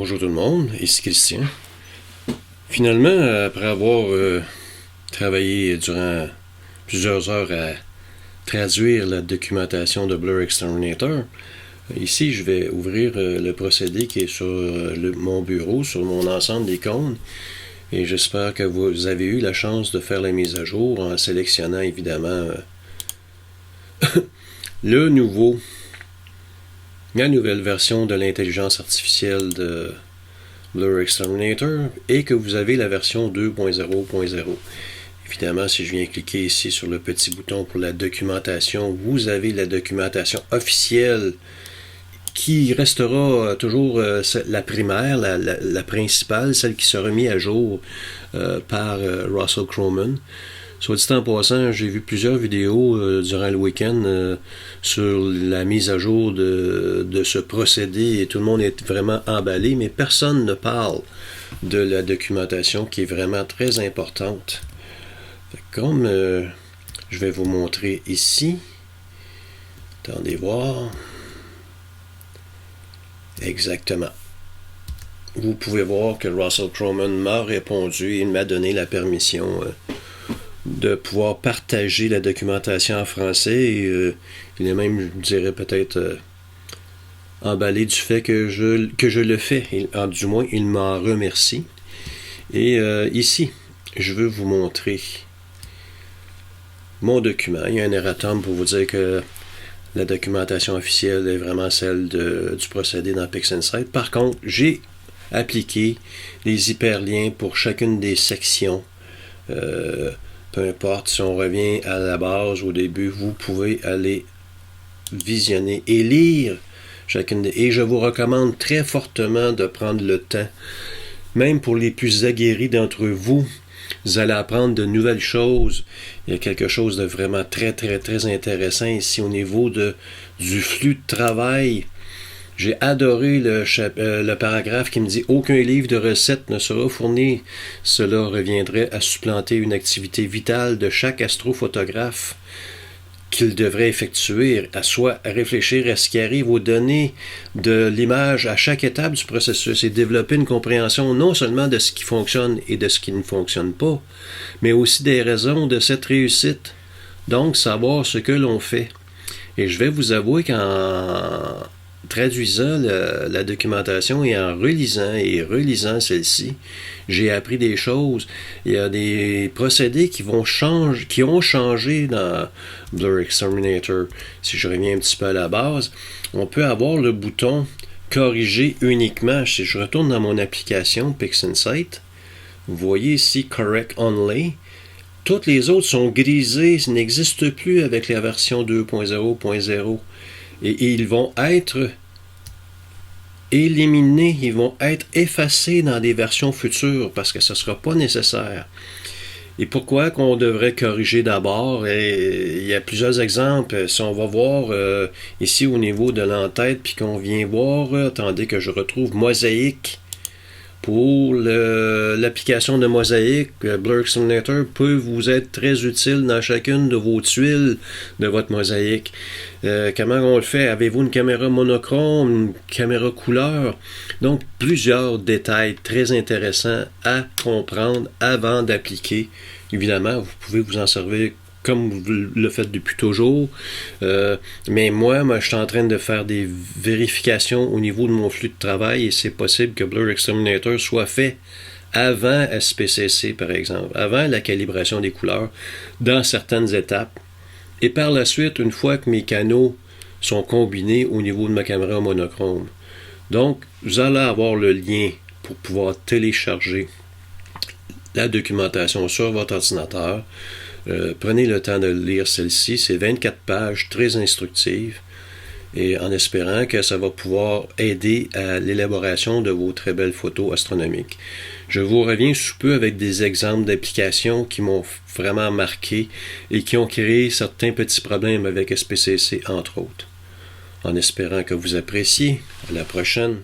Bonjour tout le monde, ici Christian. Finalement, après avoir travaillé durant plusieurs heures à traduire la documentation de Blur Exterminator, ici je vais ouvrir le procédé qui est sur mon bureau, sur mon ensemble d'icônes, et j'espère que vous avez eu la chance de faire la mise à jour en sélectionnant évidemment la nouvelle version de l'intelligence artificielle de Blur Exterminator et que vous avez la version 2.0.0. Évidemment, si je viens cliquer ici sur le petit bouton pour la documentation, vous avez la documentation officielle qui restera toujours la primaire, la principale, celle qui sera mise à jour par Russell Croman. Soit dit en passant, j'ai vu plusieurs vidéos durant le week-end sur la mise à jour de ce procédé et tout le monde est vraiment emballé, mais personne ne parle de la documentation qui est vraiment très importante. Comme je vais vous montrer ici, attendez voir, exactement. Vous pouvez voir que Russell Croman m'a répondu, il m'a donné la permission de pouvoir partager la documentation en français et il est même, je dirais peut-être emballé du fait que je le fais. Du moins, il m'en remercie. Et ici, je veux vous montrer mon document. Il y a un erratum pour vous dire que la documentation officielle est vraiment celle du procédé dans PixInsight. Par contre, j'ai appliqué les hyperliens pour chacune des sections. Peu importe, si on revient à la base au début, vous pouvez aller visionner et lire chacune des... Et je vous recommande très fortement de prendre le temps. Même pour les plus aguerris d'entre vous, vous allez apprendre de nouvelles choses. Il y a quelque chose de vraiment très, très, très intéressant ici au niveau du flux de travail. J'ai adoré le paragraphe qui me dit « Aucun livre de recettes ne sera fourni. Cela reviendrait à supplanter une activité vitale de chaque astrophotographe qu'il devrait effectuer, à soit réfléchir à ce qui arrive aux données de l'image à chaque étape du processus et développer une compréhension non seulement de ce qui fonctionne et de ce qui ne fonctionne pas, mais aussi des raisons de cette réussite. Donc, savoir ce que l'on fait. » Et je vais vous avouer qu'en traduisant la documentation et en relisant celle-ci, j'ai appris des choses. Il y a des procédés qui ont changé dans Blur Exterminator. Si je reviens un petit peu à la base, on peut avoir le bouton corriger uniquement. Si je retourne dans mon application PixInsight, vous voyez ici Correct Only. Toutes les autres sont grisées, n'existent plus avec la version 2.0.0. Et ils vont être éliminés, ils vont être effacés dans des versions futures parce que ce ne sera pas nécessaire. Et pourquoi qu'on devrait corriger d'abord? Il y a plusieurs exemples. Si on va voir ici au niveau de l'entête, puis qu'on vient voir, attendez que je retrouve Mosaïque. Pour l'application de Mosaïque, Blur Exterminator peut vous être très utile dans chacune de vos tuiles de votre mosaïque. Comment on le fait? Avez-vous une caméra monochrome, une caméra couleur? Donc, plusieurs détails très intéressants à comprendre avant d'appliquer. Évidemment, vous pouvez vous en servir comme vous le faites depuis toujours. Mais moi, je suis en train de faire des vérifications au niveau de mon flux de travail et c'est possible que Blur Exterminator soit fait avant SPCC, par exemple, avant la calibration des couleurs, dans certaines étapes. Et par la suite, une fois que mes canaux sont combinés au niveau de ma caméra monochrome. Donc, vous allez avoir le lien pour pouvoir télécharger la documentation sur votre ordinateur. Prenez le temps de lire celle-ci, c'est 24 pages très instructives et en espérant que ça va pouvoir aider à l'élaboration de vos très belles photos astronomiques. Je vous reviens sous peu avec des exemples d'applications qui m'ont vraiment marqué et qui ont créé certains petits problèmes avec SPCC entre autres. En espérant que vous appréciez. À la prochaine.